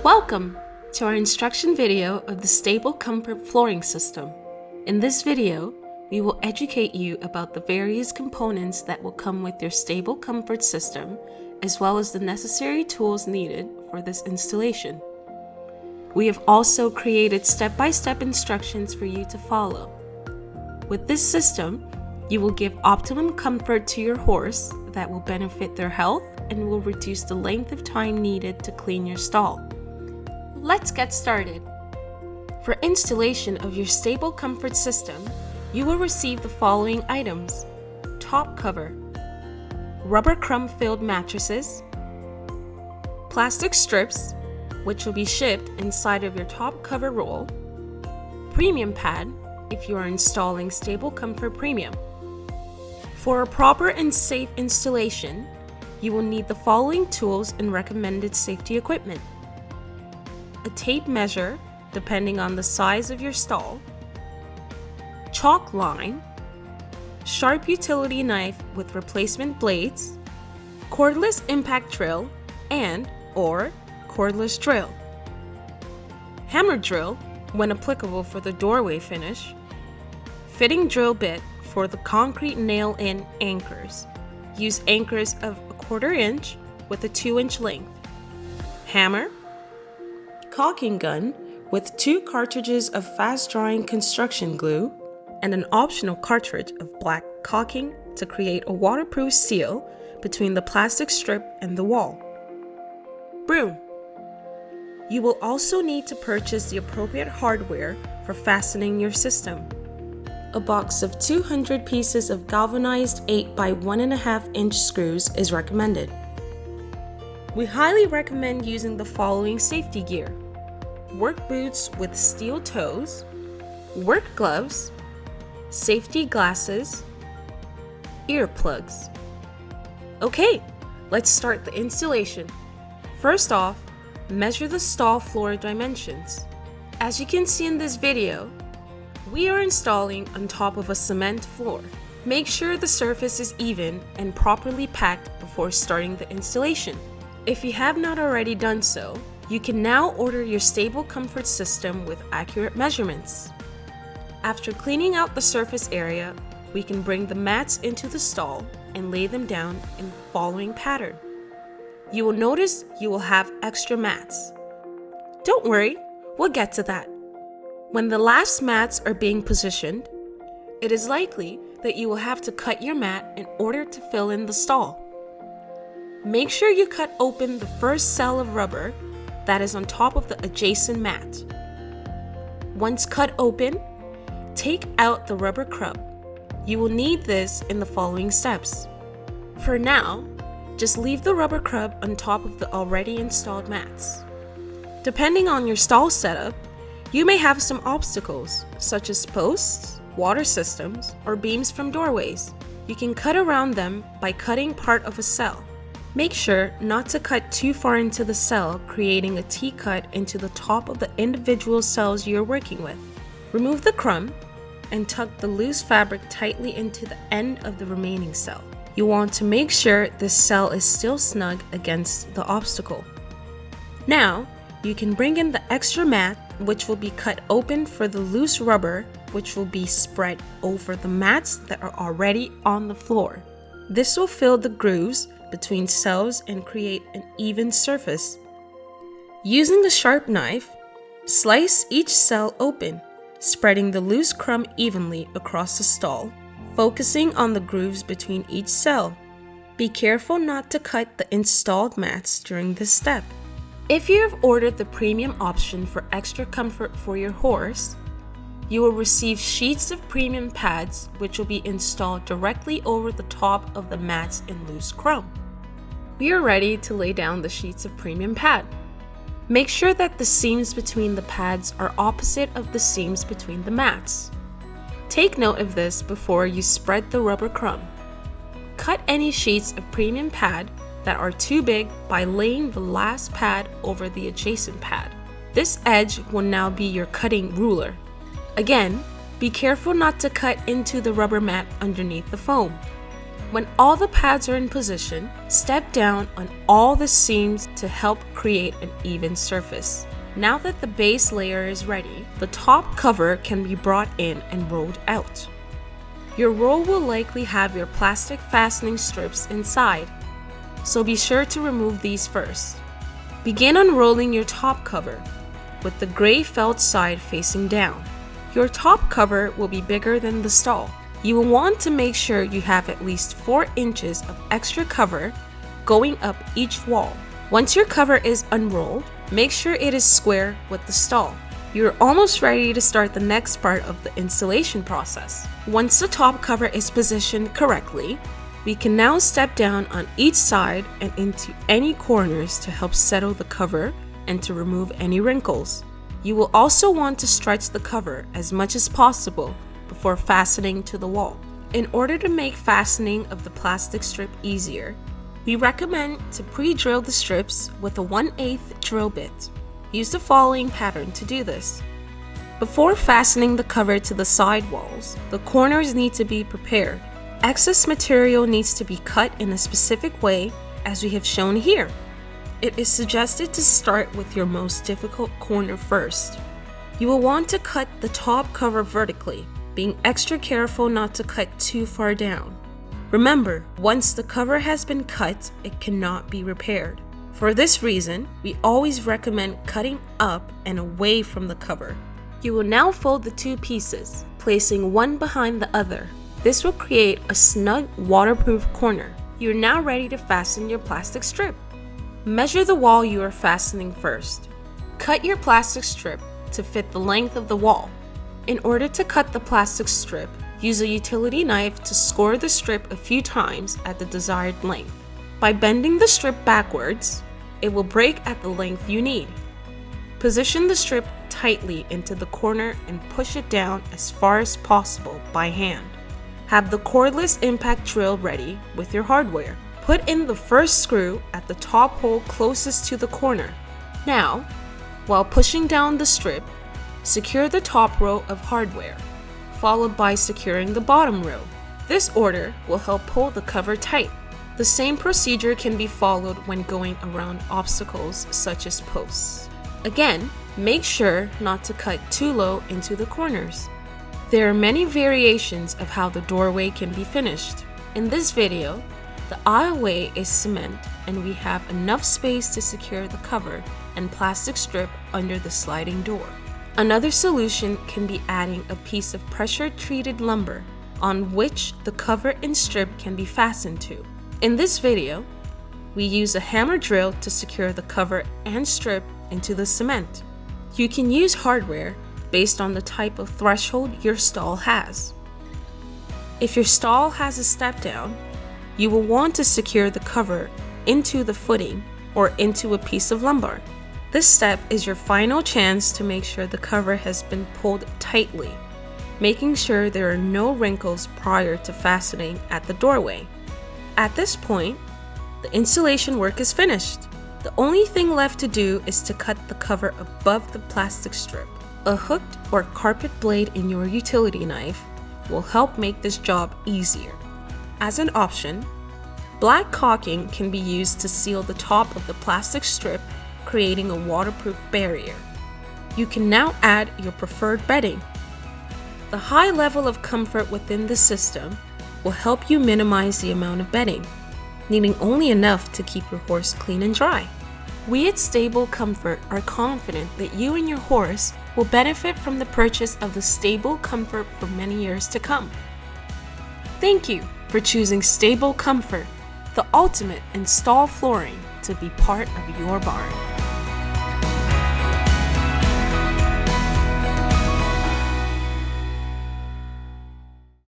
Welcome to our instruction video of the StableComfort flooring system. In this video, we will educate you about the various components that will come with your StableComfort system, as well as the necessary tools needed for this installation. We have also created step-by-step instructions for you to follow. With this system, you will give optimum comfort to your horse that will benefit their health and will reduce the length of time needed to clean your stall. Let's get started. For installation of your StableComfort system, you will receive the following items: top cover, rubber crumb-filled mattresses, plastic strips, which will be shipped inside of your top cover roll, premium pad if you are installing StableComfort Premium. For a proper and safe installation, you will need the following tools and recommended safety equipment: a tape measure, depending on the size of your stall, chalk line, sharp utility knife with replacement blades, cordless impact drill and/or cordless drill, hammer drill when applicable for the doorway finish, fitting drill bit for the concrete nail-in anchors. Use anchors of 1/4 inch with a 2-inch length, hammer, caulking gun with 2 cartridges of fast-drying construction glue, and an optional cartridge of black caulking to create a waterproof seal between the plastic strip and the wall. Broom. You will also need to purchase the appropriate hardware for fastening your system. A box of 200 pieces of galvanized 8 by 1.5 inch screws is recommended. We highly recommend using the following safety gear: work boots with steel toes, work gloves, safety glasses, earplugs. Okay, let's start the installation. First off, measure the stall floor dimensions. As you can see in this video, we are installing on top of a cement floor. Make sure the surface is even and properly packed before starting the installation. If you have not already done so, you can now order your StableComfort system with accurate measurements. After cleaning out the surface area, we can bring the mats into the stall and lay them down in the following pattern. You will notice you will have extra mats. Don't worry, we'll get to that. When the last mats are being positioned, it is likely that you will have to cut your mat in order to fill in the stall. Make sure you cut open the first cell of rubber that is on top of the adjacent mat. Once cut open, take out the rubber crumb. You will need this in the following steps. For now, just leave the rubber crumb on top of the already installed mats. Depending on your stall setup, you may have some obstacles, such as posts, water systems, or beams from doorways. You can cut around them by cutting part of a cell. Make sure not to cut too far into the cell, creating a T-cut into the top of the individual cells you're working with. Remove the crumb and tuck the loose fabric tightly into the end of the remaining cell. You want to make sure this cell is still snug against the obstacle. Now, you can bring in the extra mat, which will be cut open for the loose rubber, which will be spread over the mats that are already on the floor. This will fill the grooves between cells and create an even surface. Using a sharp knife, slice each cell open, spreading the loose crumb evenly across the stall, focusing on the grooves between each cell. Be careful not to cut the installed mats during this step. If you have ordered the premium option for extra comfort for your horse, you will receive sheets of premium pads which will be installed directly over the top of the mats in loose crumb. We are ready to lay down the sheets of premium pad. Make sure that the seams between the pads are opposite of the seams between the mats. Take note of this before you spread the rubber crumb. Cut any sheets of premium pad that are too big by laying the last pad over the adjacent pad. This edge will now be your cutting ruler. Again, be careful not to cut into the rubber mat underneath the foam. When all the pads are in position, step down on all the seams to help create an even surface. Now that the base layer is ready, the top cover can be brought in and rolled out. Your roll will likely have your plastic fastening strips inside, so be sure to remove these first. Begin unrolling your top cover, with the gray felt side facing down. Your top cover will be bigger than the stall. You will want to make sure you have at least 4 inches of extra cover going up each wall. Once your cover is unrolled, make sure it is square with the stall. You're almost ready to start the next part of the installation process. Once the top cover is positioned correctly, we can now step down on each side and into any corners to help settle the cover and to remove any wrinkles. You will also want to stretch the cover as much as possible before fastening to the wall. In order to make fastening of the plastic strip easier, we recommend to pre-drill the strips with a 1/8 drill bit. Use the following pattern to do this. Before fastening the cover to the side walls, the corners need to be prepared. Excess material needs to be cut in a specific way as we have shown here. It is suggested to start with your most difficult corner first. You will want to cut the top cover vertically, being extra careful not to cut too far down. Remember, once the cover has been cut, it cannot be repaired. For this reason, we always recommend cutting up and away from the cover. You will now fold the 2 pieces, placing one behind the other. This will create a snug, waterproof corner. You are now ready to fasten your plastic strip. Measure the wall you are fastening first. Cut your plastic strip to fit the length of the wall. In order to cut the plastic strip, use a utility knife to score the strip a few times at the desired length. By bending the strip backwards, it will break at the length you need. Position the strip tightly into the corner and push it down as far as possible by hand. Have the cordless impact drill ready with your hardware. Put in the first screw at the top hole closest to the corner. Now, while pushing down the strip, secure the top row of hardware, followed by securing the bottom row. This order will help pull the cover tight. The same procedure can be followed when going around obstacles such as posts. Again, make sure not to cut too low into the corners. There are many variations of how the doorway can be finished. In this video, the aisleway is cement and we have enough space to secure the cover and plastic strip under the sliding door. Another solution can be adding a piece of pressure-treated lumber on which the cover and strip can be fastened to. In this video, we use a hammer drill to secure the cover and strip into the cement. You can use hardware based on the type of threshold your stall has. If your stall has a step down, you will want to secure the cover into the footing or into a piece of lumber. This step is your final chance to make sure the cover has been pulled tightly, making sure there are no wrinkles prior to fastening at the doorway. At this point, the installation work is finished. The only thing left to do is to cut the cover above the plastic strip. A hooked or carpet blade in your utility knife will help make this job easier. As an option, black caulking can be used to seal the top of the plastic strip, creating a waterproof barrier. You can now add your preferred bedding. The high level of comfort within the system will help you minimize the amount of bedding, needing only enough to keep your horse clean and dry. We at StableComfort are confident that you and your horse will benefit from the purchase of the StableComfort for many years to come. Thank you for choosing StableComfort, the ultimate in stall flooring, to be part of your barn.